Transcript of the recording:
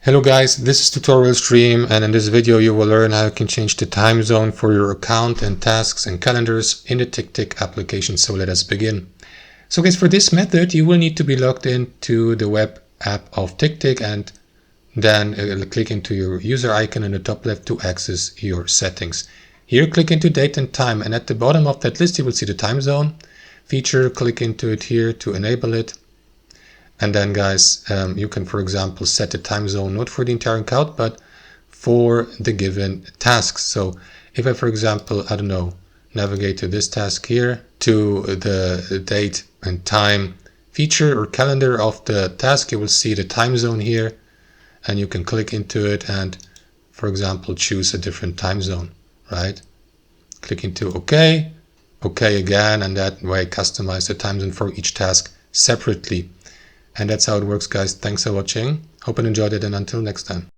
Hello guys, this is Tutorial Stream, and in this video you will learn how you can change the time zone for your account and tasks and calendars in the TickTick application. So let us begin. So guys, for this method you will need to be logged into the web app of TickTick and then click into your user icon in the top left to access your settings. Here click into date and time, and at the bottom of that list you will see the time zone feature. Click into it here to enable it. And then guys, you can, for example, set the time zone not for the entire account, but for the given tasks. So if I, for example, I don't know, navigate to this task here, to the date and time feature or calendar of the task, you will see the time zone here, and you can click into it and, for example, choose a different time zone, right? Click into OK, OK again, and that way customize the time zone for each task separately. And that's how it works, guys. Thanks for watching. Hope you enjoyed it, and until next time.